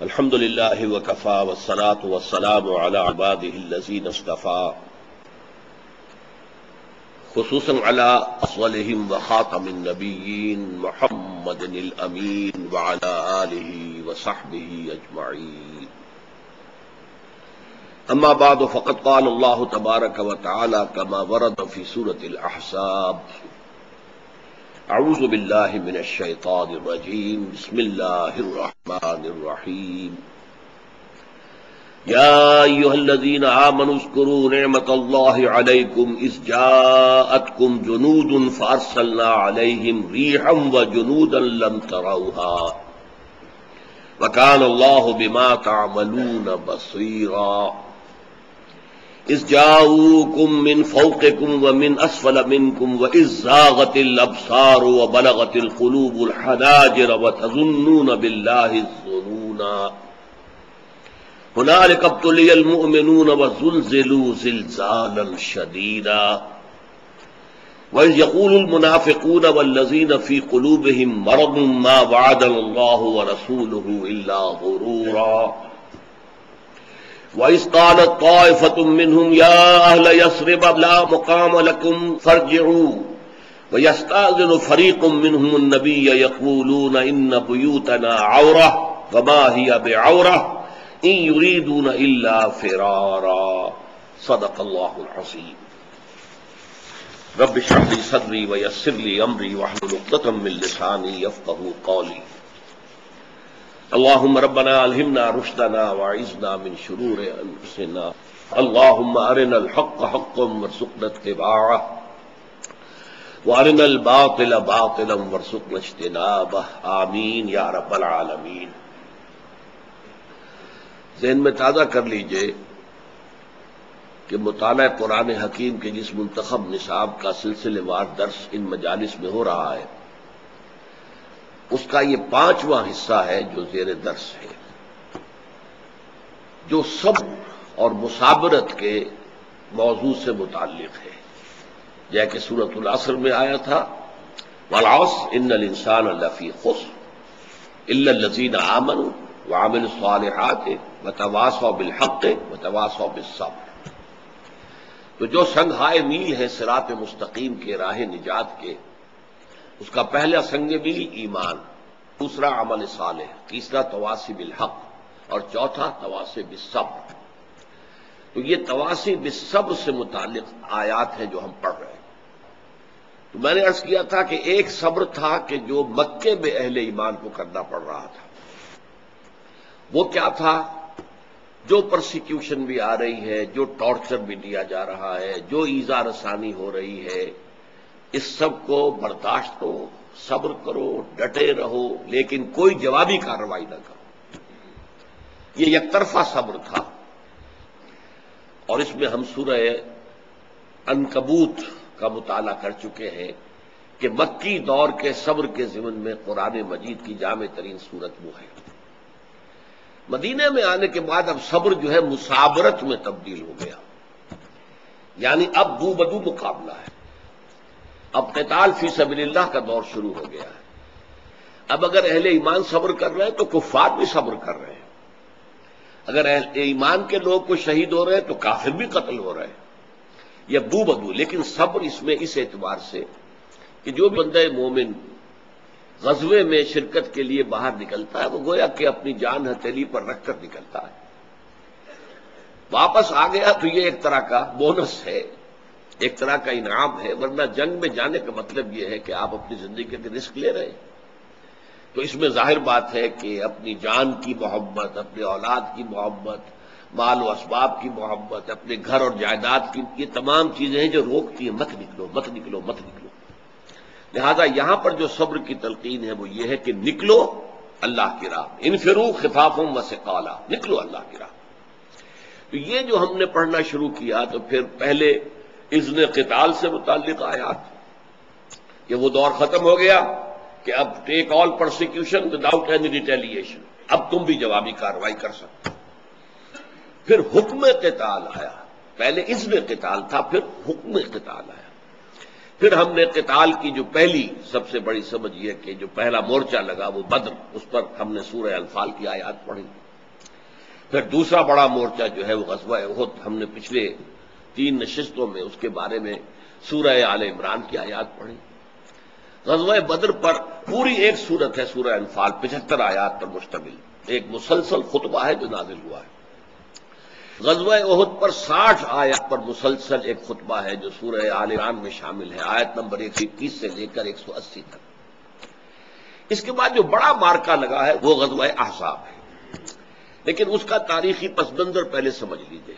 الحمد للہ وکفی والصلاة والسلام علی عباده الذین اصطفى خصوصا علی افضلهم وخاتم النبیین محمد الامین وعلی آلہ وصحبہ اجمعین. اما بعد فقد قال اللہ تبارک وتعالی كما ورد فی سورة الاحزاب: اعوذ باللہ من الشیطان الرجیم، بسم اللہ الرحمن الرحیم. یا ایھا الذین آمنوا اذکروا نعمت اللہ علیکم اذ جاءتکم جنود فارسلنا علیہم ریحا وجنودا لم تروها وکان اللہ بما تعملون بصیرا. اذ جاءوکم من فوقکم ومن اسفل منکم واذ زاغت الابصار وبلغت القلوب الحناجر وتظنون باللہ الظنونا هنالک ابتلی المؤمنون وزلزلوا زلزالا شدیدا. وإذ يقول المنافقون والذين في قلوبهم مرض ما وعدنا الله ورسوله إلا غرورا. وَإِذْ قَالَتْ طَائِفَةٌ مِّنْهُمْ يَا أَهْلَ يَثْرِبَ لَا مُقَامَ لَكُمْ فَارْجِعُوا وَيَسْتَأْذِنُ فَرِيقٌ مِّنْهُمُ النَّبِيَّ يَقُولُونَ إِنَّ بُيُوتَنَا عَوْرَةٌ وَمَا هِيَ بِعَوْرَةٍ إِن يُرِيدُونَ إِلَّا فِرَارًا. صدق اللہ العظیم. رب اشرح لي صدري ويسر لي أمري واحلل عقدة من لساني يفقهوا قولي. اللهم ربنا الہمنا رشدنا واعذنا من شرور انفسنا. اللهم ارنا الحق حقا وارزقنا اتباعه وارنا الباطل باطلا وارزقنا اجتنابه. آمین یا رب العالمین. ذہن میں تازہ کر لیجئے کہ مطالعہ قرآن حکیم کے جس منتخب نصاب کا سلسلے وار درس ان مجالس میں ہو رہا ہے، اس کا یہ 5واں حصہ ہے جو زیر درس ہے، جو صبر اور مصابرت کے موضوع سے متعلق ہے. جیسے کہ سورۃ العصر میں آیا تھا: والعصر ان الانسان لفی خسر الا الذین آمنوا وعملوا الصالحات وتواصوا بالحق وتواصوا بالصبر. تو جو سنگھائے میل ہے صراط مستقیم کے راہ نجات کے، اس کا پہلا سنگ میل ایمان، دوسرا عمل صالح، تیسرا تواصی بالحق اور چوتھا تواصی بالصبر. تو یہ تواصی بالصبر سے متعلق آیات ہیں جو ہم پڑھ رہے ہیں. تو میں نے عرض کیا تھا کہ ایک صبر تھا کہ جو مکے میں اہل ایمان کو کرنا پڑ رہا تھا. وہ کیا تھا؟ جو پرسیکیوشن بھی آ رہی ہے، جو ٹارچر بھی دیا جا رہا ہے، جو ایذا رسانی ہو رہی ہے، اس سب کو برداشت کرو، صبر کرو، ڈٹے رہو، لیکن کوئی جوابی کارروائی نہ کرو. یہ یک طرفہ صبر تھا. اور اس میں ہم سورہ عنکبوت کا مطالعہ کر چکے ہیں کہ مکی دور کے صبر کے ضمن میں قرآن مجید کی جامع ترین صورت وہ ہے. مدینے میں آنے کے بعد اب صبر جو ہے مصابرت میں تبدیل ہو گیا، یعنی اب دو بدو مقابلہ ہے. اب قتال فی سبیل اللہ کا دور شروع ہو گیا ہے. اب اگر اہل ایمان صبر کر رہے ہیں تو کفار بھی صبر کر رہے ہیں. اگر اہل ایمان کے لوگ کو شہید ہو رہے ہیں تو کافر بھی قتل ہو رہے ہیں. یہ دو بدو. لیکن صبر اس میں اس اعتبار سے کہ جو بندہ مومن غزوے میں شرکت کے لیے باہر نکلتا ہے، وہ گویا کہ اپنی جان ہتھیلی پر رکھ کر نکلتا ہے. واپس آ گیا تو یہ ایک طرح کا بونس ہے، ایک طرح کا انعام ہے. ورنہ جنگ میں جانے کا مطلب یہ ہے کہ آپ اپنی زندگی کے رسک لے رہے ہیں. تو اس میں ظاہر بات ہے کہ اپنی جان کی محبت، اپنے اولاد کی محبت، مال و اسباب کی محبت، اپنے گھر اور جائیداد کی، یہ تمام چیزیں ہیں جو روکتی ہیں مت نکلو مت نکلو مت نکلو. لہذا یہاں پر جو صبر کی تلقین ہے وہ یہ ہے کہ نکلو اللہ کی راہ، انفروا خفافا وثقالا، نکلو اللہ کی راہ. تو یہ جو ہم نے پڑھنا شروع کیا تو پھر پہلے اذن قتال سے متعلق آیات کہ وہ دور ختم ہو گیا کہ اب ٹیک آل پرسیکیوشن وداؤٹ اینی ریٹیلیشن، اب تم بھی جوابی کارروائی کر سکتے. پھر حکم قتال آیا. پہلے اذن قتال تھا، پھر حکم قتال آیا. پھر ہم نے قتال کی جو پہلی سب سے بڑی سمجھ یہ کہ جو پہلا مورچہ لگا وہ بدر، اس پر ہم نے سورہ انفال کی آیات پڑھی. پھر دوسرا بڑا مورچہ جو ہے وہ غزوہ احد، ہم نے پچھلے 3 نشستوں میں اس کے بارے میں سورہ آل عمران کی آیات پڑھی۔ غزوہ بدر پر پوری ایک سورت ہے سورہ انفال، 75 آیات پر مشتمل ایک مسلسل خطبہ ہے جو نازل ہوا ہے۔ غزوہ احد پر 60 آیات پر مسلسل ایک خطبہ ہے جو سورہ آل عمران میں شامل ہے، آیت نمبر 121 سے لے کر 180 تک۔ اس کے بعد جو بڑا مارکا لگا ہے وہ غزوہ احزاب ہے، لیکن اس کا تاریخی پس منظر پہلے سمجھ لیجیے۔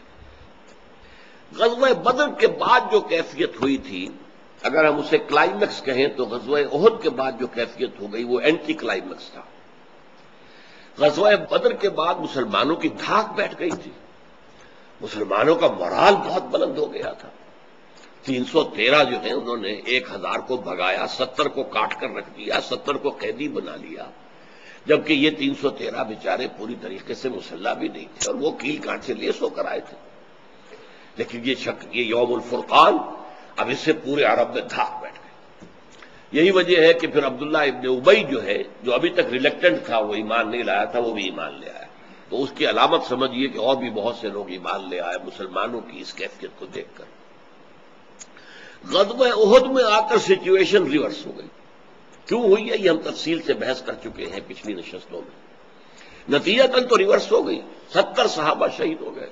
غزوہ بدر کے بعد جو کیفیت ہوئی تھی، اگر ہم اسے کلائمیکس کہیں تو غزوہ احد کے بعد جو کیفیت ہو گئی وہ اینٹی کلائمیکس تھا۔ غزوہ بدر کے بعد مسلمانوں کی دھاک بیٹھ گئی تھی، مسلمانوں کا مورال بہت بلند ہو گیا تھا۔ 313 جو ہیں انہوں نے 1000 کو بھگایا، 70 کو کاٹ کر رکھ دیا، 70 کو قیدی بنا لیا، جبکہ یہ 313 بیچارے پوری طریقے سے مسلح بھی نہیں تھے اور وہ کیل کانٹ سے لیس ہو کر آئے تھے۔ لیکن یہ یوم الفرقان اب اس سے پورے عرب میں دھاک بیٹھ گئے۔ یہی وجہ ہے کہ پھر عبداللہ ابن ابی جو ہے، جو ابھی تک ریلیکٹنٹ تھا، وہ ایمان نہیں لایا تھا، وہ بھی ایمان لے آیا۔ تو اس کی علامت سمجھیے کہ اور بھی بہت سے لوگ ایمان لے آئے مسلمانوں کی اس کیفیت کو دیکھ کر۔ غزوہ احد میں آ کر سچویشن ریورس ہو گئی۔ کیوں ہوئی ہے یہ ہم تفصیل سے بحث کر چکے ہیں پچھلی نشستوں میں۔ نتیجتاً تو ریورس ہو گئی، 70 صحابہ شہید ہو گئے،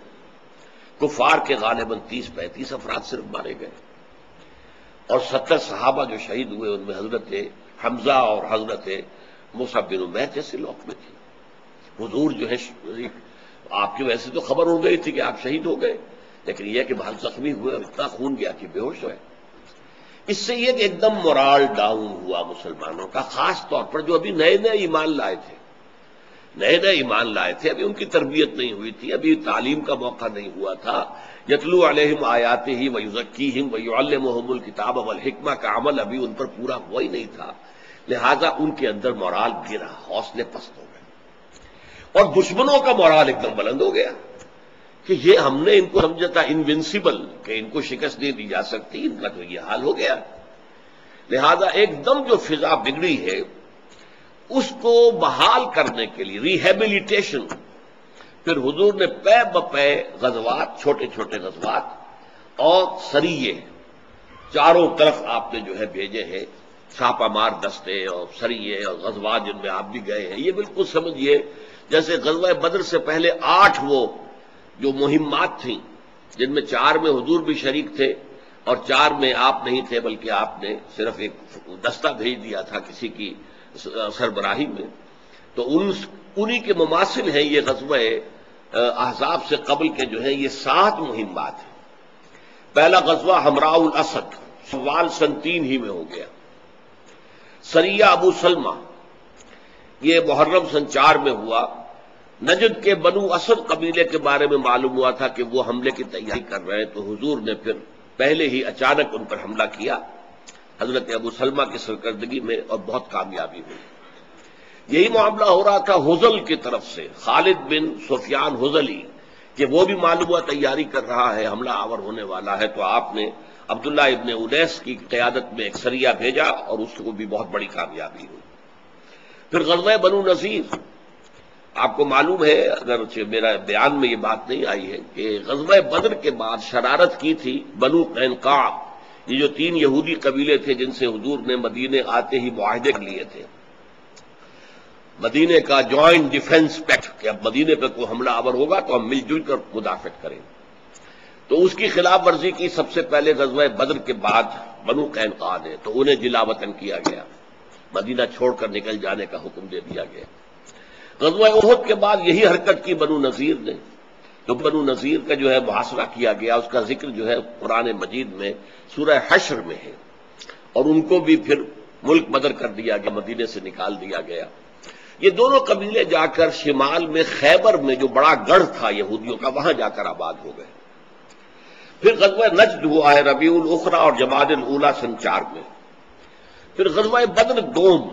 کفار کے غالباً 30-35 افراد صرف مارے گئے، اور 70 صحابہ جو شہید ہوئے ان میں حضرت حمزہ اور حضرت مصعب بن عمیر جیسے لوگ میں تھے۔ حضور جو ہے آپ کی ویسے تو خبر ہو گئی تھی کہ آپ شہید ہو گئے، لیکن یہ کہ بہت زخمی ہوئے اور اتنا خون گیا کہ بے ہوش ہوئے۔ اس سے یہ کہ ایک دم مورال ڈاؤن ہوا مسلمانوں کا، خاص طور پر جو ابھی نئے نئے ایمان لائے تھے، ابھی ان کی تربیت نہیں ہوئی تھی، ابھی تعلیم کا موقع نہیں ہوا تھا۔ یتلو علیہم آیاتہ ویزکیہم ویعلمہم الکتاب والحکمہ کا عمل ابھی ان پر پورا ہوا ہی نہیں تھا، لہذا ان کے اندر مورال گرا، حوصلے پست ہو گئے، اور دشمنوں کا مورال ایک دم بلند ہو گیا کہ یہ ہم نے ان کو سمجھا تھا انوینسیبل، کہ ان کو شکست نہیں دی جا سکتی، ان کا تو یہ حال ہو گیا۔ لہذا ایک دم جو فضا بگڑی ہے اس کو بحال کرنے کے لیے ریہیبلیٹیشن، پھر حضور نے پے بپے غزوات، چھوٹے چھوٹے غزوات اور سریے چاروں طرف آپ نے جو ہے بھیجے ہیں، چھاپہ مار دستے اور سریے اور غزوات جن میں آپ بھی گئے ہیں۔ یہ بالکل سمجھیے جیسے غزوہ بدر سے پہلے 8 وہ جو مہمات تھیں، جن میں 4 میں حضور بھی شریک تھے اور 4 میں آپ نہیں تھے، بلکہ آپ نے صرف ایک دستہ بھیج دیا تھا کسی کی سربراہی میں، تو انہی کے مماثل ہیں یہ غزوہ احزاب سے قبل کے جو ہیں یہ 7 مہمات ہیں۔ پہلا غزوہ حمراء الاسد شوال سن 3 ہی میں ہو گیا۔ سریہ ابو سلمہ یہ محرم سن 4 میں ہوا۔ نجد کے بنو اسد قبیلے کے بارے میں معلوم ہوا تھا کہ وہ حملے کی تیاری کر رہے ہیں، تو حضور نے پھر پہلے ہی اچانک ان پر حملہ کیا حضرت ابو سلمہ کی سرکردگی میں، اور بہت کامیابی ہوئی۔ یہی معاملہ ہو رہا تھا حذل کی طرف سے، خالد بن سفیان حذلی، کہ وہ بھی معلوم ہوا تیاری کر رہا ہے، حملہ آور ہونے والا ہے، تو آپ نے عبداللہ ابن انیس کی قیادت میں ایک سریہ بھیجا اور اس کو بھی بہت بڑی کامیابی ہوئی۔ پھر غزوہ بنو نذیر، آپ کو معلوم ہے، اگرچہ میرا بیان میں یہ بات نہیں آئی ہے، کہ غزوہ بدر کے بعد شرارت کی تھی بنو قینقاع، یہ جو 3 یہودی قبیلے تھے جن سے حضور نے مدینے آتے ہی معاہدے لیے تھے، مدینے کا جوائنٹ ڈیفنس پیکٹ، کہ اب مدینے پہ کوئی حملہ آور ہوگا تو ہم مل جل کر مدافعت کریں، تو اس کی خلاف ورزی کی سب سے پہلے غزوہ بدر کے بعد بنو قینقاع نے، تو انہیں جلا وطن کیا گیا، مدینہ چھوڑ کر نکل جانے کا حکم دے دیا گیا۔ غزوہ احد کے بعد یہی حرکت کی بنو نذیر نے، تو بنو نذیر کا جو ہے محاصرہ کیا گیا، اس کا ذکر جو ہے قرآن مجید میں سورہ حشر میں ہے، اور ان کو بھی پھر ملک بدر کر دیا گیا، مدینے سے نکال دیا گیا۔ یہ دونوں قبیلے جا کر شمال میں خیبر میں جو بڑا گڑھ تھا یہودیوں کا، وہاں جا کر آباد ہو گئے۔ پھر غزوہ نجد ہوا ہے ربیع الاخری اور جمادی الاولی سن 4 میں۔ پھر غزوہ بدر دوم،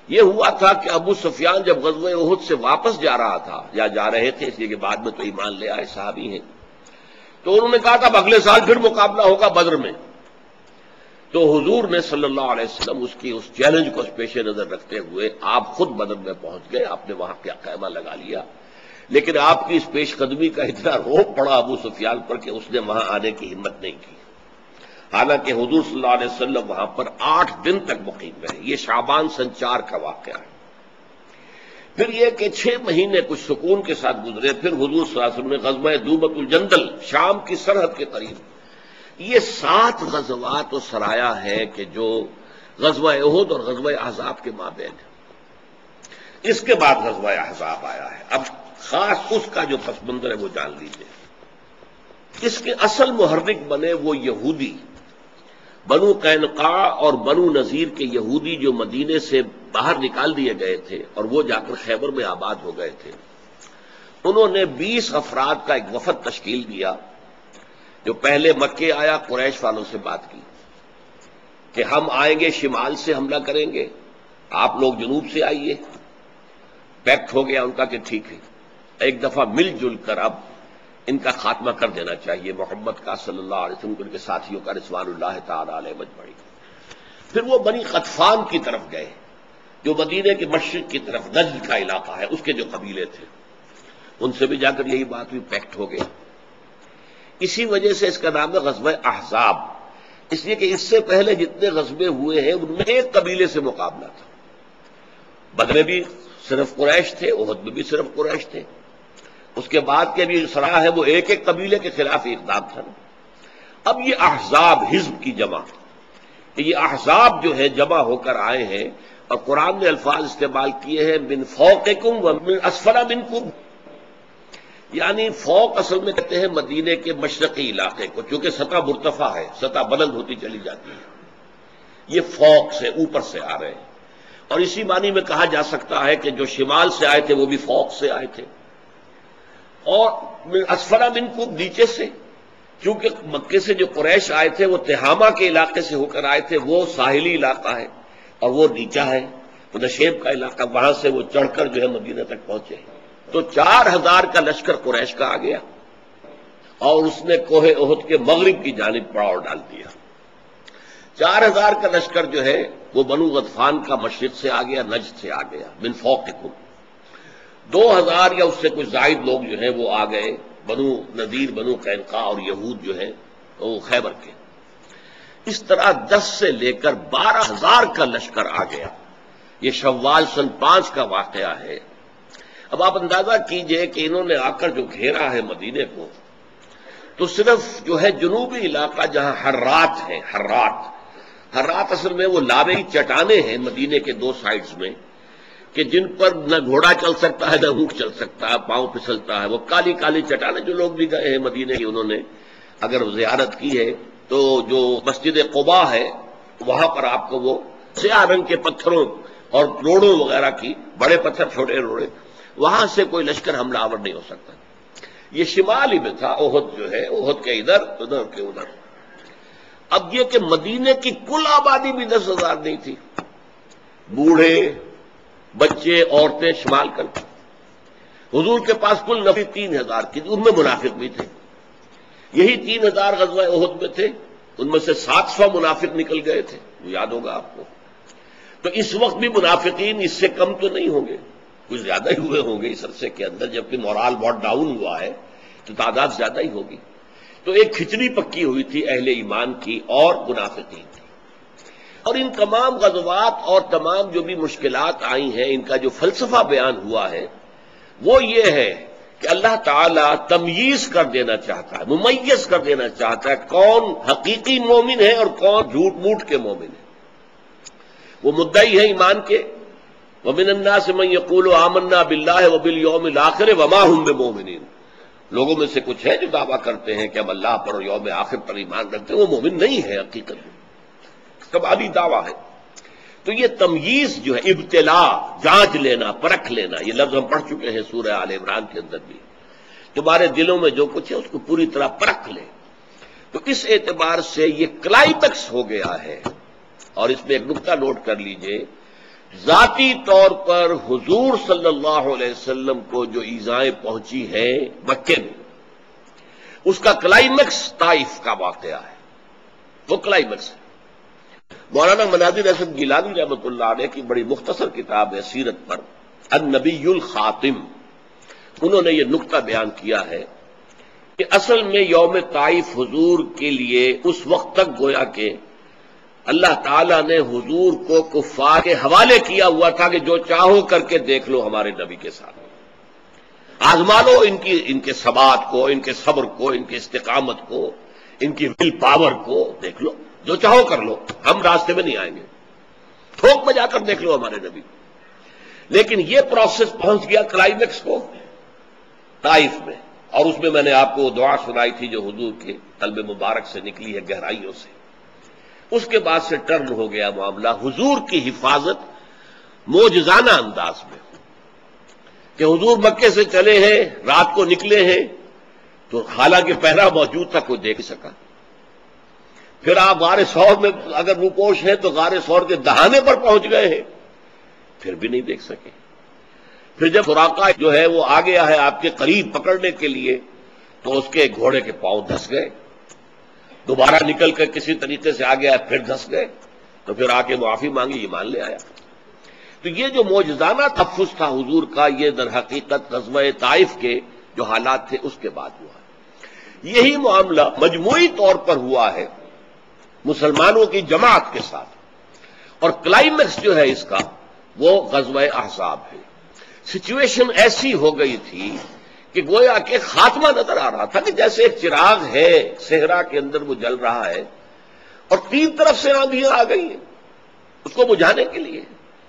یہ ہوا تھا کہ ابو سفیان جب غزوہ احد سے واپس جا رہا تھا، یا جا رہے تھے، اس لیے کہ بعد میں تو ایمان لے آئے، صحابی ہیں، تو انہوں نے کہا تھا اب اگلے سال پھر مقابلہ ہوگا بدر میں، تو حضور نے صلی اللہ علیہ وسلم اس چیلنج کو پیش نظر رکھتے ہوئے آپ خود بدر میں پہنچ گئے، آپ نے وہاں کیا خیمہ لگا لیا، لیکن آپ کی اس پیش قدمی کا اتنا روب پڑا ابو سفیان پر کہ اس نے وہاں آنے کی ہمت نہیں کی، حالانکہ حضور صلی اللہ علیہ وسلم وہاں پر 8 دن تک مقیم رہے۔ یہ شعبان سن 4 کا واقعہ ہے۔ پھر یہ کہ 6 مہینے کچھ سکون کے ساتھ گزرے، پھر حضور صلی اللہ علیہ وسلم نے غزوہ دوبۃ الجندل، شام کی سرحد کے قریب، یہ 7 غزوات و سرایا ہے کہ جو غزوہ احد اور غزوہ احزاب کے مابین ہے۔ اس کے بعد غزوہ احزاب آیا ہے۔ اب خاص اس کا جو پس منظر ہے وہ جان لیجیے۔ اس کے اصل محرک بنے وہ یہودی، بنو قینقاع اور بنو نذیر کے یہودی جو مدینے سے باہر نکال دیے گئے تھے اور وہ جا کر خیبر میں آباد ہو گئے تھے۔ انہوں نے 20 افراد کا ایک وفد تشکیل دیا، جو پہلے مکے آیا، قریش والوں سے بات کی کہ ہم آئیں گے، شمال سے حملہ کریں گے، آپ لوگ جنوب سے آئیے۔ پیکٹ ہو گیا ان کا کہ ٹھیک ہے، ایک دفعہ مل جل کر اب ان کا خاتمہ کر دینا چاہیے، محمد کا صلی اللہ علیہ وسلم ان کے ساتھیوں کا رضوان اللہ تعالی علیہ مجمعین۔ پھر وہ بنی غطفان کی طرف گئے، جو مدینے کے مشرق کی طرف نجد کا علاقہ ہے، اس کے جو قبیلے تھے، ان سے بھی جا کر یہی بات ہوئی، پیکٹ ہو گیا۔ اسی وجہ سے اس کا نام ہے غزوہ احزاب، اس لیے کہ اس سے پہلے جتنے غزوے ہوئے ہیں ان میں ایک قبیلے سے مقابلہ تھا۔ بدر میں بھی صرف قریش تھے، احد میں بھی صرف قریش تھے، اس کے بعد کے بھی سرا ہے وہ ایک ایک قبیلے کے خلاف اقدام تھا۔ اب یہ احزاب، حزب کی جمع، یہ احزاب جو ہے جمع ہو کر آئے ہیں، اور قرآن نے الفاظ استعمال کیے ہیں من فوقکم ومن اسفل منکم، یعنی فوق اصل میں کہتے ہیں مدینے کے مشرقی علاقے کو، چونکہ سطح مرتفع ہے، سطح بلند ہوتی چلی جاتی ہے، یہ فوق سے اوپر سے آ رہے ہیں۔ اور اسی معنی میں کہا جا سکتا ہے کہ جو شمال سے آئے تھے وہ بھی فوق سے آئے تھے، اور اسفل منکم نیچے سے، کیونکہ مکے سے جو قریش آئے تھے وہ تہامہ کے علاقے سے ہو کر آئے تھے، وہ ساحلی علاقہ ہے اور وہ نیچا ہے، وہ نشیب کا علاقہ، وہاں سے وہ چڑھ کر جو ہے مدینہ تک پہنچے۔ تو 4000 کا لشکر قریش کا آ گیا اور اس نے کوہ احد کے مغرب کی جانب پڑاؤ ڈال دیا۔ 4000 کا لشکر جو ہے وہ بنو غطفان کا مشرق سے آ گیا، نجد سے آ گیا، من فوقکم۔ 2000 یا اس سے کچھ زائد لوگ جو ہیں وہ آ گئے بنو نذیر، بنو قینقاع اور یہود جو ہیں وہ خیبر کے۔ اس طرح 10 سے لے کر 12000 کا لشکر آ گیا۔ یہ شوال سن 5 کا واقعہ ہے۔ اب آپ اندازہ کیجئے کہ انہوں نے آ کر جو گھیرا ہے مدینے کو، تو صرف جو ہے جنوبی علاقہ جہاں حرات ہیں، حرات اصل میں وہ لاوی چٹانیں ہیں مدینے کے 2 سائڈز میں، کہ جن پر نہ گھوڑا چل سکتا ہے نہ اونٹ چل سکتا ہے، پاؤں پھسلتا ہے، وہ کالی کالی چٹانیں۔ جو لوگ بھی گئے ہیں مدینے کی، انہوں نے اگر زیارت کی ہے تو جو مسجد قباء ہے وہاں پر آپ کو وہ سیاہ رنگ کے پتھروں اور روڑوں وغیرہ کی، بڑے پتھر چھوٹے روڑے، وہاں سے کوئی لشکر حملہ آور نہیں ہو سکتا۔ یہ شمالی میں تھا، احد جو ہے، احد کے ادھر، ادھر کے ادھر۔ اب یہ کہ مدینے کی کل آبادی بھی 10,000 نہیں تھی، بوڑھے بچے عورتیں شمال کر، حضور کے پاس کل نفری 3000 کی، ان میں منافق بھی تھے۔ یہی 3000 غزوہ احد میں تھے، ان میں سے 700 منافق نکل گئے تھے، یاد ہوگا آپ کو۔ تو اس وقت بھی منافقین اس سے کم تو نہیں ہوں گے، کچھ زیادہ ہی ہوئے ہوں گے اس عرصے کے اندر، جبکہ مورال بہت ڈاؤن ہوا ہے تو تعداد زیادہ ہی ہوگی۔ تو ایک کھچڑی پکی ہوئی تھی اہل ایمان کی اور منافقین کی۔ اور ان تمام غزوات اور تمام جو بھی مشکلات آئی ہیں، ان کا جو فلسفہ بیان ہوا ہے وہ یہ ہے کہ اللہ تعالیٰ تمییز کر دینا چاہتا ہے، ممیز کر دینا چاہتا ہے کون حقیقی مومن ہے اور کون جھوٹ موٹ کے مومن ہے۔ وہ مدعی ہے ایمان کے، وَمِنَ النَّاسِ مَن يَقُولُ آمَنَّا بِاللَّهِ وَبِالْيَوْمِ الْآخِرِ وَمَا هُم بِمُؤْمِنِينَ، لوگوں میں سے کچھ ہے جو دعویٰ کرتے ہیں کہ ہم اللہ پر اور یوم آخر پر ایمان رکھتے ہیں، وہ مومن نہیں ہے حقیقت میں، کبابی دعویٰ ہے۔ تو یہ تمییز جو ہے، ابتلا، جانچ لینا، پرکھ لینا، یہ لفظ ہم پڑھ چکے ہیں سورہ آل عمران کے اندر بھی، تمہارے دلوں میں جو کچھ ہے اس کو پوری طرح پرکھ لے۔ تو اس اعتبار سے یہ کلائمیکس ہو گیا ہے۔ اور اس میں ایک نقطہ نوٹ کر لیجئے، ذاتی طور پر حضور صلی اللہ علیہ وسلم کو جو ایذائیں پہنچی ہیں مکے میں، اس کا کلائمیکس طائف کا واقعہ ہے، وہ کلائمیکس ہے۔ مولانا مناظر اسد گیلانی رحمۃ اللہ علیہ کی بڑی مختصر کتاب ہے سیرت پر، النبی الخاتم، انہوں نے یہ نقطہ بیان کیا ہے کہ اصل میں یوم طائف حضور کے لیے اس وقت تک گویا کہ اللہ تعالیٰ نے حضور کو کفار کے حوالے کیا ہوا تھا کہ جو چاہو کر کے دیکھ لو ہمارے نبی کے ساتھ، آزما لو ان کے ثبات کو، ان کے صبر کو، ان کی استقامت کو، ان کی ول پاور کو دیکھ لو، جو چاہو کر لو، ہم راستے میں نہیں آئیں گے، ٹھوک بجا کر دیکھ لو ہمارے نبی کو۔ لیکن یہ پروسیس پہنچ گیا کلائمیکس کو طائف میں، اور اس میں نے آپ کو وہ دعا سنائی تھی جو حضور کے قلب مبارک سے نکلی ہے گہرائیوں سے۔ اس کے بعد سے ٹرن ہو گیا معاملہ حضور کی حفاظت معجزانہ انداز میں، کہ حضور مکے سے چلے ہیں، رات کو نکلے ہیں تو حالانکہ پہرا موجود تھا کوئی دیکھ سکا، پھر آپ غار ثور میں اگر روپوش ہیں تو غار ثور کے دہانے پر پہنچ گئے ہیں، پھر بھی نہیں دیکھ سکے۔ پھر جب سراقہ جو ہے وہ آ گیا ہے آپ کے قریب پکڑنے کے لیے تو اس کے گھوڑے کے پاؤں دھس گئے، دوبارہ نکل کر کسی طریقے سے آ گیا پھر دھس گئے، تو پھر آ کے معافی مانگی، ایمان لے آیا۔ تو یہ جو معجزانہ تحفظ تھا حضور کا، یہ در حقیقت غزوہ طائف کے جو حالات تھے اس کے بعد ہوا۔ یہی معاملہ مجموعی طور پر ہوا ہے مسلمانوں کی جماعت کے ساتھ، اور کلائمیکس جو ہے اس کا وہ غزوہ احزاب ہے۔ سچویشن ایسی ہو گئی تھی کہ گویا کہ خاتمہ نظر آ رہا تھا، کہ جیسے ایک چراغ ہے صحرا کے اندر وہ جل رہا ہے اور تین طرف سے آندھیاں آ گئی ہیں اس کو بجھانے کے لیے،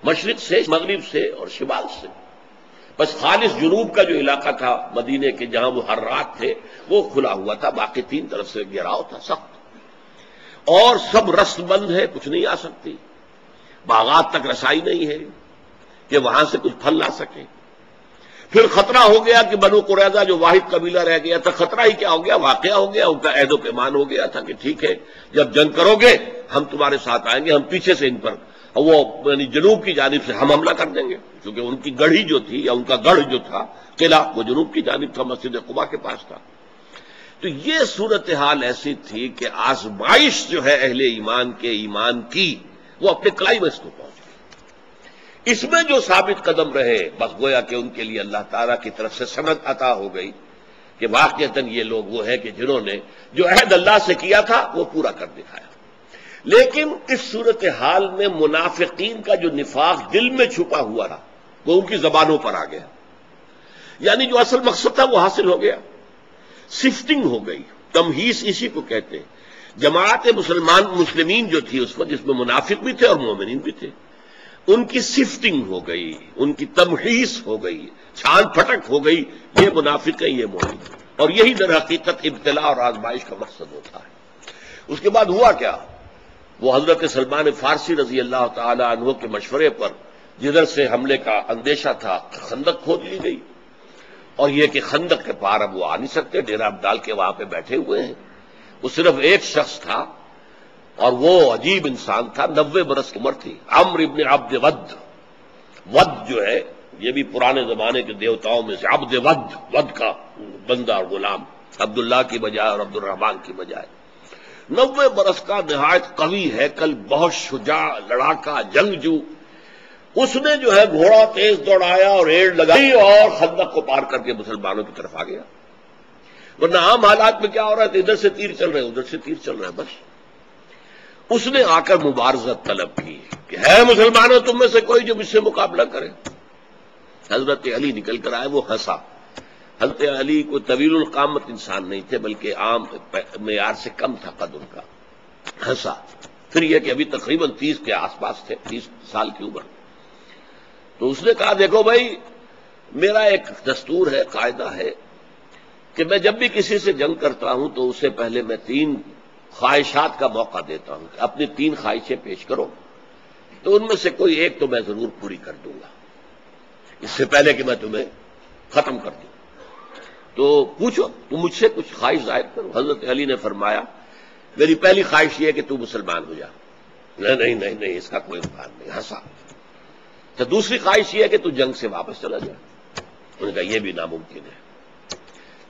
مشرق سے، مغرب سے اور شمال سے۔ بس خالص جنوب کا جو علاقہ تھا مدینے کے جہاں وہ ہر رات تھے وہ کھلا ہوا تھا، باقی تین طرف سے گھیراؤ تھا سخت، اور سب رست بند ہے، کچھ نہیں آ سکتی، باغات تک رسائی نہیں ہے کہ وہاں سے کچھ پھل لا سکے۔ پھر خطرہ ہو گیا کہ بنو قریظہ جو واحد قبیلہ رہ گیا تھا، خطرہ ہی کیا ہو گیا، واقعہ ہو گیا، ان کا عہد و پیمان ہو گیا تھا کہ ٹھیک ہے جب جنگ کرو گے ہم تمہارے ساتھ آئیں گے، ہم پیچھے سے ان پر وہ یعنی جنوب کی جانب سے ہم حملہ کر دیں گے، کیونکہ ان کی گڑھی جو تھی یا ان کا گڑھ جو تھا قلعہ وہ جنوب کی جانب تھا، مسجد قباء کے پاس تھا۔ تو یہ صورتحال ایسی تھی کہ آزمائش جو ہے اہل ایمان کے ایمان کی وہ اپنے کلائمیکس کو پہنچ گئی۔ اس میں جو ثابت قدم رہے بس گویا کہ ان کے لیے اللہ تعالیٰ کی طرف سے سند عطا ہو گئی کہ واقعتاً یہ لوگ وہ ہیں کہ جنہوں نے جو عہد اللہ سے کیا تھا وہ پورا کر دکھایا۔ لیکن اس صورتحال میں منافقین کا جو نفاق دل میں چھپا ہوا تھا وہ ان کی زبانوں پر آ گیا، یعنی جو اصل مقصد تھا وہ حاصل ہو گیا، سفٹنگ ہو گئی، تمہیز اسی کو کہتے ہیں۔ جماعت مسلمین جو تھی اس وقت، جس میں منافق بھی تھے اور مومنین بھی تھے، ان کی سفٹنگ ہو گئی، ان کی تمہیز ہو گئی، چھان پھٹک ہو گئی، یہ منافق ہے یہ مومن، اور یہی در حقیقت ابتلاء اور آزمائش کا مقصد ہوتا ہے۔ اس کے بعد ہوا کیا، وہ حضرت سلمان فارسی رضی اللہ تعالی عنہ کے مشورے پر جدھر سے حملے کا اندیشہ تھا خندق کھود لی گئی، اور یہ کہ خندق کے پار اب وہ آ نہیں سکتے، ڈیرا ڈال کے وہاں پہ بیٹھے ہوئے ہیں۔ وہ صرف ایک شخص تھا اور وہ عجیب انسان تھا، 90 برس کی عمر تھی، عمرو ابن عبد ود۔ ود جو ہے یہ بھی پرانے زمانے کے دیوتاؤں میں سے عبد ود، ود کا بندہ اور غلام، عبداللہ کی بجائے اور عبد الرحمن کی بجائے۔ 90 برس کا نہایت قوی ہیکل، بہت شجاع لڑاکا جنگجو، اس نے جو ہے گھوڑا تیز دوڑایا اور ایڑ لگائی اور خندق کو پار کر کے مسلمانوں کی طرف آ گیا۔ ورنہ عام حالات میں کیا ہو رہا تھا، ادھر سے تیر چل رہے ادھر سے تیر چل رہا ہے، بس اس نے آ کر مبارزت طلب کی کہ ہے مسلمانوں تم میں سے کوئی جو مجھ سے مقابلہ کرے۔ حضرت علی نکل کر آئے، وہ ہنسا۔ حضرت علی کوئی طویل القامت انسان نہیں تھے بلکہ عام معیار سے کم تھا قد ان کا، ہنسا۔ پھر یہ کہ ابھی تقریباً 30 کے آس پاس تھے، 30 سال کی عمر۔ تو اس نے کہا دیکھو بھائی، میرا ایک دستور ہے، قاعدہ ہے کہ میں جب بھی کسی سے جنگ کرتا ہوں تو اس سے پہلے میں 3 خواہشات کا موقع دیتا ہوں کہ اپنی 3 خواہشیں پیش کرو، تو ان میں سے کوئی ایک تو میں ضرور پوری کر دوں گا اس سے پہلے کہ میں تمہیں ختم کر دوں۔ تو پوچھو، تم مجھ سے کچھ خواہش ظاہر کرو۔ حضرت علی نے فرمایا میری پہلی خواہش یہ ہے کہ تو مسلمان ہو جا۔ نہیں اس کا کوئی امکان نہیں، ہنسا۔ تو دوسری خواہش یہ ہے کہ تو جنگ سے واپس چلا جا۔ انہوں نے کہا یہ بھی ناممکن ہے۔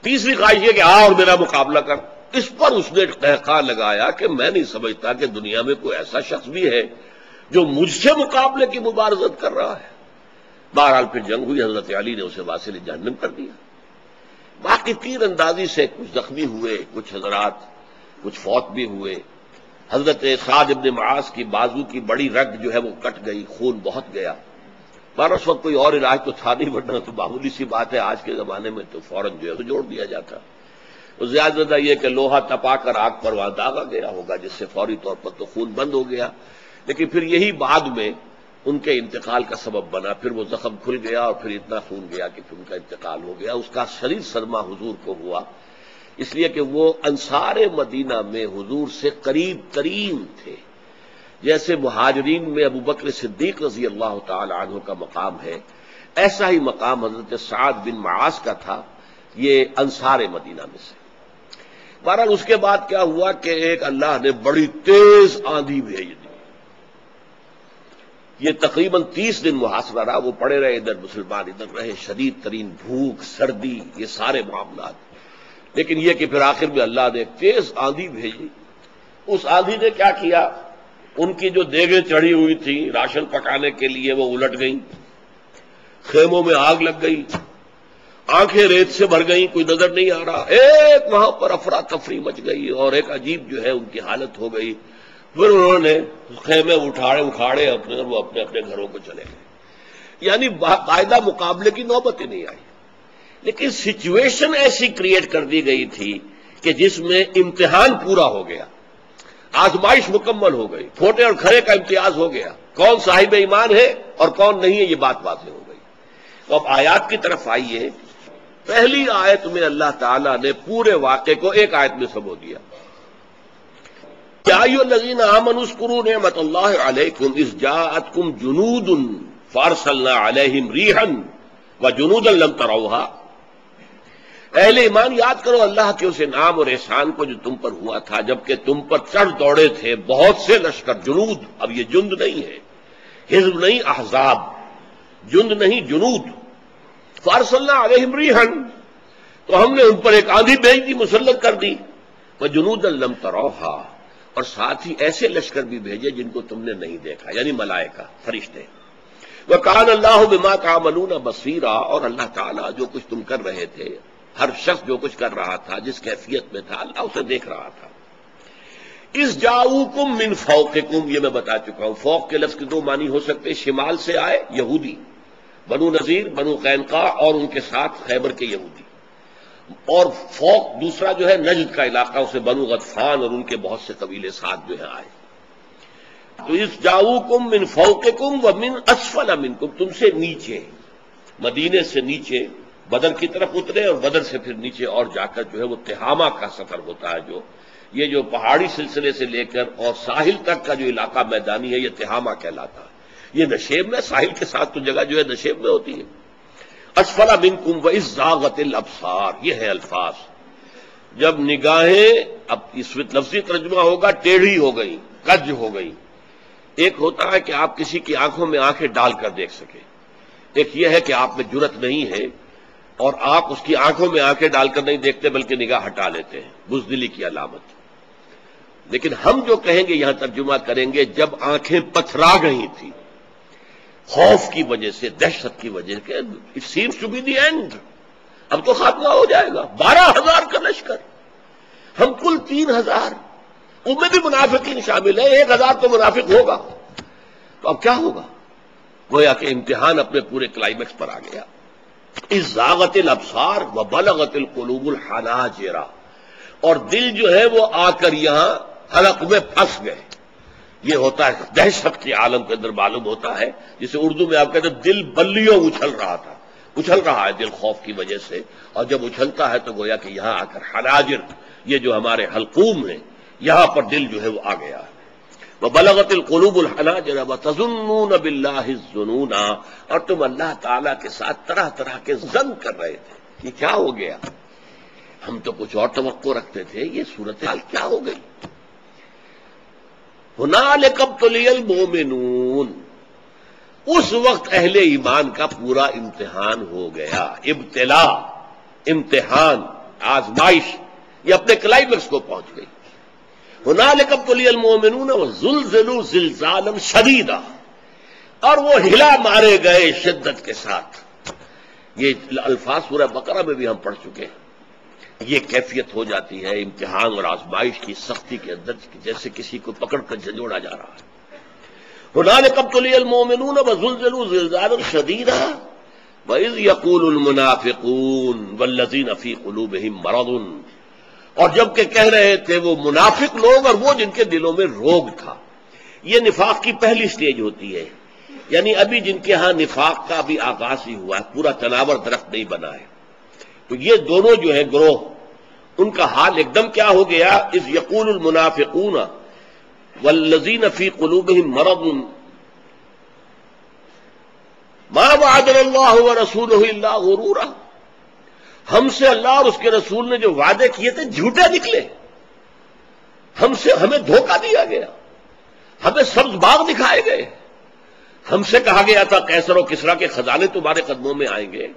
تیسری خواہش یہ کہ آ اور میرا مقابلہ کر۔ اس پر اس نے قہقہ لگایا کہ میں نہیں سمجھتا کہ دنیا میں کوئی ایسا شخص بھی ہے جو مجھ سے مقابلے کی مبارزت کر رہا ہے۔ بہرحال پھر جنگ ہوئی، حضرت علی نے اسے واصل جہنم کر دیا۔ باقی تیر اندازی سے کچھ زخمی ہوئے، کچھ حضرات کچھ فوت بھی ہوئے. حضرت سعد ابن معاذ کی بازو کی بڑی رگ جو ہے وہ کٹ گئی، خون بہت گیا. پر اس وقت کوئی اور علاج تو تھا نہیں، ورنہ تو معمولی سی بات ہے، آج کے زمانے میں تو فوراً جو ہے تو جوڑ دیا جاتا. زیادہ زیادہ یہ کہ لوہا تپا کر آگ پر وہاں داغا گیا ہوگا، جس سے فوری طور پر تو خون بند ہو گیا. لیکن پھر یہی بعد میں ان کے انتقال کا سبب بنا، پھر وہ زخم کھل گیا اور پھر اتنا خون گیا کہ پھر ان کا انتقال ہو گیا. اس کا شدید صدمہ حضور کو ہوا، اس لیے کہ وہ انصار مدینہ میں حضور سے قریب ترین تھے. جیسے مہاجرین میں ابوبکر صدیق رضی اللہ تعالی عنہ کا مقام ہے، ایسا ہی مقام حضرت سعد بن معاذ کا تھا، یہ انصار مدینہ میں سے. بہرحال اس کے بعد کیا ہوا کہ ایک اللہ نے بڑی تیز آندھی بھیج دی. یہ تقریباً 30 دن محاصرہ رہا، وہ پڑے رہے ادھر، مسلمان ادھر رہے، شدید ترین بھوک، سردی، یہ سارے معاملات. لیکن یہ کہ پھر آخر میں اللہ نے ایک تیز آندھی بھیجی. اس آندھی نے کیا کیا، ان کی جو دیگیں چڑھی ہوئی تھی راشن پکانے کے لیے وہ الٹ گئیں، خیموں میں آگ لگ گئی، آنکھیں ریت سے بھر گئیں، کوئی نظر نہیں آ رہا. ایک وہاں پر افراتفری مچ گئی اور ایک عجیب جو ہے ان کی حالت ہو گئی. پھر انہوں نے خیمے اکھاڑے اپنے، وہ اپنے اپنے گھروں کو چلے گئے. یعنی باقاعدہ مقابلے کی نوبت ہی نہیں آئی، لیکن سچویشن ایسی کریٹ کر دی گئی تھی کہ جس میں امتحان پورا ہو گیا، آزمائش مکمل ہو گئی، کھوٹے اور کھرے کا امتیاز ہو گیا، کون صاحب ایمان ہے اور کون نہیں ہے یہ بات واضح ہو گئی. تو اب آیات کی طرف آئیے. پہلی آیت میں اللہ تعالیٰ نے پورے واقعے کو ایک آیت میں سمو دیا. یا ایھا الذین آمنوا اذکروا نعمت اللہ علیکم اذ جاءتکم جنود فارسلنا علیہم ریحا وجنودا لم تروها. اہل ایمان یاد کرو اللہ کے اس انعام اور احسان کو جو تم پر ہوا تھا جبکہ تم پر چڑھ دوڑے تھے بہت سے لشکر. جنود، اب یہ جند نہیں ہے، حزب نہیں، احزاب، جند نہیں، جنود. فارسلنا علیہم ریحا، تو ہم نے ان پر ایک آندھی بھیج دی، مسلط کر دی. وجنودا لم تروها، اور ساتھ ہی ایسے لشکر بھی بھیجے جن کو تم نے نہیں دیکھا، یعنی ملائکہ، فرشتے. وَكَانَ اللَّهُ بِمَا تَعْمَلُونَ بَصِيرًا، اور اللہ تعالیٰ جو کچھ تم کر رہے تھے، ہر شخص جو کچھ کر رہا تھا، جس کیفیت میں تھا، اللہ اسے دیکھ رہا تھا. اِذْ جَاءُوكُم مِّن فَوْقِكُم، یہ میں بتا چکا ہوں. فوق کے لفظ کے دو معنی ہو سکتے، شمال سے آئے یہودی، بنو نذیر، بنو قینقاع اور ان کے ساتھ خیبر کے یہودی، اور فوق دوسرا جو ہے نجد کا علاقہ، اسے بنو غطفان اور ان کے بہت سے قبیلے ساتھ جو ہے آئے. تو اِذْ جَاءُوكُم مِّن فَوْقِكُم وَمِنْ أَسْفَلَ مِنْكُم، تم سے نیچے، مدینے سے نیچے بدر کی طرف اترے، اور بدر سے پھر نیچے اور جا کر جو ہے وہ تہامہ کا سفر ہوتا ہے. جو یہ جو پہاڑی سلسلے سے لے کر اور ساحل تک کا جو علاقہ میدانی ہے یہ تہامہ کہلاتا ہے. یہ نشیب میں، ساحل کے ساتھ تو جگہ جو ہے نشیب میں ہوتی ہے. اسفل منکم وَإِذْ زَاغَتِ الْأَبْصَارُ، یہ ہے الفاظ. جب نگاہیں، اب اس وقت لفظی ترجمہ ہوگا ٹیڑھی ہو گئی، کج ہو گئی. ایک ہوتا ہے کہ آپ کسی کی آنکھوں میں آنکھیں ڈال کر دیکھ سکیں، ایک یہ ہے کہ آپ میں جرت نہیں ہے اور آپ اس کی آنکھوں میں آنکھیں ڈال کر نہیں دیکھتے بلکہ نگاہ ہٹا لیتے ہیں، بزدلی کی علامت. لیکن ہم جو کہیں گے یہاں ترجمہ کریں گے جب آنکھیں پتھرا گئی تھی خوف کی وجہ سے، دہشت کی وجہ سے، it seems to be the end, اب تو خاتمہ ہو جائے گا. 12,000 کا لشکر، ہم کل 3,000، ان میں بھی منافقین شامل ہیں، 1,000 تو منافق ہوگا. تو اب کیا ہوگا؟ گویا کہ امتحان اپنے پورے کلائمیکس پر آ گیا. اذ زاغت الابصار وبلغت القلوب الحناجر، اور دل جو ہے وہ آ کر یہاں حلق میں پھنس گئے. یہ ہوتا ہے دہشت کے عالم کے اندر معلوم ہوتا ہے، جسے اردو میں آپ کہتے ہیں دل بلیوں اچھل رہا تھا، اچھل رہا ہے دل خوف کی وجہ سے. اور جب اچھلتا ہے تو گویا کہ یہاں آ کر حناجر، یہ جو ہمارے حلقوم ہیں، یہاں پر دل جو ہے وہ آ گیا. وَبَلَغَتِ الْقُلُوبُ الْحَنَاجِرَ وَتَظُنُّونَ بِاللَّهِ الظُّنُونَ، اور تم اللہ تعالیٰ کے ساتھ طرح طرح کے ظن کر رہے تھے. یہ کیا ہو گیا؟ ہم تو کچھ اور توقع رکھتے تھے، یہ صورتحال کیا ہو گئی؟ هُنَالِكَ ابْتُلِيَ الْمُؤْمِنُونَ، اس وقت اہل ایمان کا پورا امتحان ہو گیا. ابتلا، امتحان، آزمائش، یہ اپنے کلائمیکس کو پہنچ گئی. هُنَالِكَ ابْتُلِيَ الْمُؤْمِنُونَ وَزُلْزِلُوا زِلْزَالًا شَدِيدًا، اور وہ ہلا مارے گئے شدت کے ساتھ. یہ الفاظ سورہ بقرہ میں بھی ہم پڑھ چکے ہیں. یہ کیفیت ہو جاتی ہے امتحان اور آزمائش کی سختی کے اندر، جیسے کسی کو پکڑ کر جھنجھوڑا جا رہا ہے۔ هنالک ابتلی المؤمنون وزلزلوا زلزالا شدیدا وَإِذْ يَقُولُ الْمُنَافِقُونَ وَالَّذِينَ فِي قُلُوبِهِم مَّرَضٌ، اور جب کہ کہہ رہے تھے وہ منافق لوگ اور وہ جن کے دلوں میں روگ تھا۔ یہ نفاق کی پہلی سٹیج ہوتی ہے، یعنی ابھی جن کے ہاں نفاق کا بھی آغاز ہی ہوا ہے، پورا تناور درخت نہیں بنا ہے۔ تو یہ دونوں جو ہے گروہ، ان کا حال ایک دم کیا ہو گیا، اذ یقول المنافقون والذین فی قلوبہم مرض ما وعدنا اللہ ورسولہ الا غرورا، ہم سے اللہ اور اس کے رسول نے جو وعدے کیے تھے جھوٹے نکلے، ہمیں دھوکہ دیا گیا، ہمیں سبز باغ دکھائے گئے، ہم سے کہا گیا تھا قیصر و کسریٰ کے خزانے تمہارے قدموں میں آئیں گے۔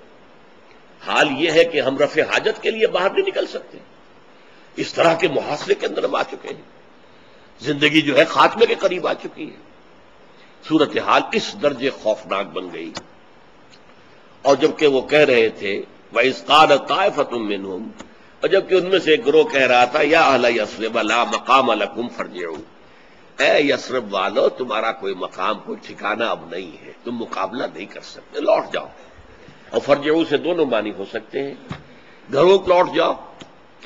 حال یہ ہے کہ ہم رفع حاجت کے لیے باہر نہیں نکل سکتے، اس طرح کے محاصرے کے اندر ہم آ چکے ہیں، زندگی جو ہے خاتمے کے قریب آ چکی ہے۔ صورتحال اس درجے خوفناک بن گئی، اور جبکہ وہ کہہ رہے تھے وَإِذْ قَالَتْ طَائِفَةٌ مِّنْهُمْ، اور جبکہ ان میں سے ایک گروہ کہہ رہا تھا یا اہل یثرب لا مقام لکم فارجعوا، اے یثرب والو تمہارا کوئی مقام کوئی ٹھکانہ اب نہیں ہے، تم مقابلہ نہیں کر سکتے، لوٹ جاؤ۔ اور فرجعوا سے دونوں معنی ہو سکتے ہیں، گھروں کو لوٹ جاؤ،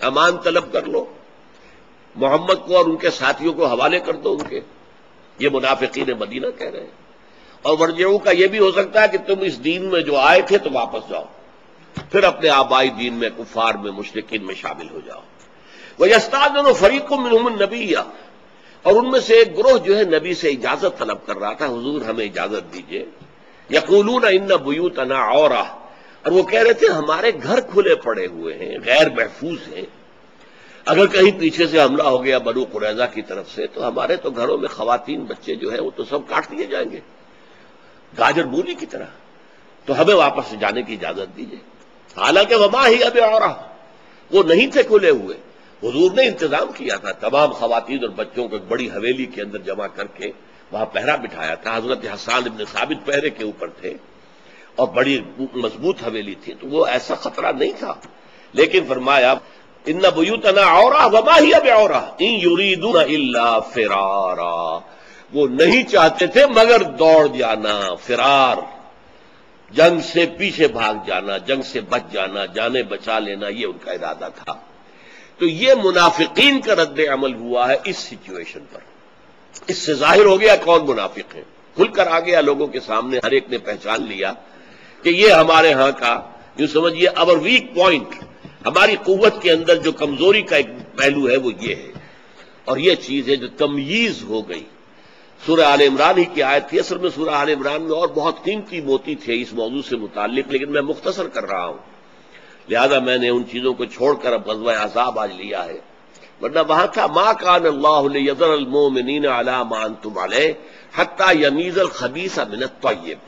امان طلب کر لو، محمد کو اور ان کے ساتھیوں کو حوالے کر دو ان کے، یہ منافقین مدینہ کہہ رہے ہیں۔ اور ورجعوا کا یہ بھی ہو سکتا ہے کہ تم اس دین میں جو آئے تھے تو واپس جاؤ، پھر اپنے آبائی دین میں کفار میں مشرکین میں شامل ہو جاؤ۔ وَيَسْتَأْذِنُ فَرِيقٌ مِّنْهُمُ النَّبِيَّ، اور ان میں سے ایک گروہ جو ہے نبی سے اجازت طلب کر رہا تھا، حضور ہمیں اجازت دیجیے۔ یقولون ان بیوتنا عورہ، اور وہ کہہ رہے تھے ہمارے گھر کھلے پڑے ہوئے ہیں، غیر محفوظ ہیں، اگر کہیں پیچھے سے حملہ ہو گیا بنو قریظہ کی طرف سے تو ہمارے تو گھروں میں خواتین بچے جو ہیں وہ تو سب کاٹ لیے جائیں گے گاجر مولی کی طرح، تو ہمیں واپس جانے کی اجازت دیجیے۔ حالانکہ وما ہی اب عورہ، وہ نہیں تھے کھلے ہوئے، حضور نے انتظام کیا تھا، تمام خواتین اور بچوں کو ایک بڑی حویلی کے اندر جمع کر کے وہاں پہرا بٹھایا تھا۔ حضرت حسان ابن ثابت پہرے کے اوپر تھے اور بڑی مضبوط حویلی تھی، تو وہ ایسا خطرہ نہیں تھا، لیکن فرمایا ان بیوتنا عورہ وما ہی بعورہ ان یریدون الا فرارا، وہ نہیں چاہتے تھے مگر دوڑ جانا، فرار، جنگ سے پیچھے بھاگ جانا، جنگ سے بچ جانا، جانیں بچا لینا، یہ ان کا ارادہ تھا۔ تو یہ منافقین کا رد عمل ہوا ہے اس سچویشن پر، اس سے ظاہر ہو گیا کون منافق ہیں، کھل کر آ گیا لوگوں کے سامنے، ہر ایک نے پہچان لیا کہ یہ ہمارے ہاں کا، یوں سمجھیے اور ویک پوائنٹ، ہماری قوت کے اندر جو کمزوری کا ایک پہلو ہے وہ یہ ہے، اور یہ چیز ہے جو تمییز ہو گئی۔ سورہ آل عمران ہی کی آیت تھی، اصل میں سورہ آل عمران میں اور بہت قیمتی موتی تھے اس موضوع سے متعلق، لیکن میں مختصر کر رہا ہوں، لہذا میں نے ان چیزوں کو چھوڑ کر اب غزوہ احزاب آج لیا ہے، ورنہ وہاں تھا ما کان اللہ لیذر المؤمنین علی ما انتم علیہ حتی یمیز الخبیث من الطیب،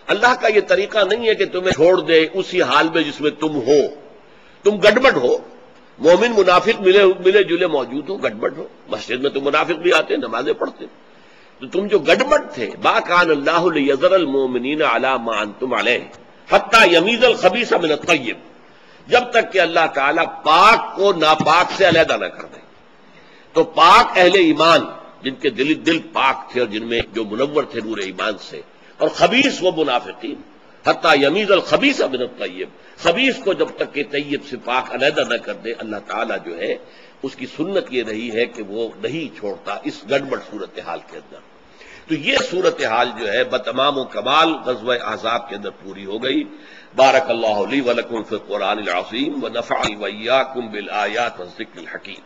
اللہ کا یہ طریقہ نہیں ہے کہ تمہیں چھوڑ دے اسی حال میں جس میں تم ہو، تم گڑبڑ ہو، مومن منافق ملے جلے موجود ہو، گڑبڑ ہو، مسجد میں تو منافق بھی آتے نمازیں پڑھتے، تو تم جو گڑبڑ تھے، ما کان اللہ لیذر المؤمنین علی ما انتم علیہ حتی یمیز الخبیث من الطیب، جب تک کہ اللہ تعالیٰ پاک کو ناپاک سے علیحدہ نہ کر دے۔ تو پاک اہل ایمان جن کے دل پاک تھے اور جن میں جو منور تھے نور ایمان سے، اور خبیث وہ منافقین، حتی یمیز الخبیث من الطیب، خبیث کو جب تک کہ طیب سے پاک علیحدہ نہ کر دے، اللہ تعالیٰ جو ہے اس کی سنت یہ رہی ہے کہ وہ نہیں چھوڑتا اس گڑبڑ صورتحال کے اندر۔ تو یہ صورتحال جو ہے بتمام و کمال غزوہ احزاب کے اندر پوری ہو گئی۔ بارک اللہ لی ولکم فی القرآن العظیم ونفعنی وإیاکم بالآیات والذکر الحکیم۔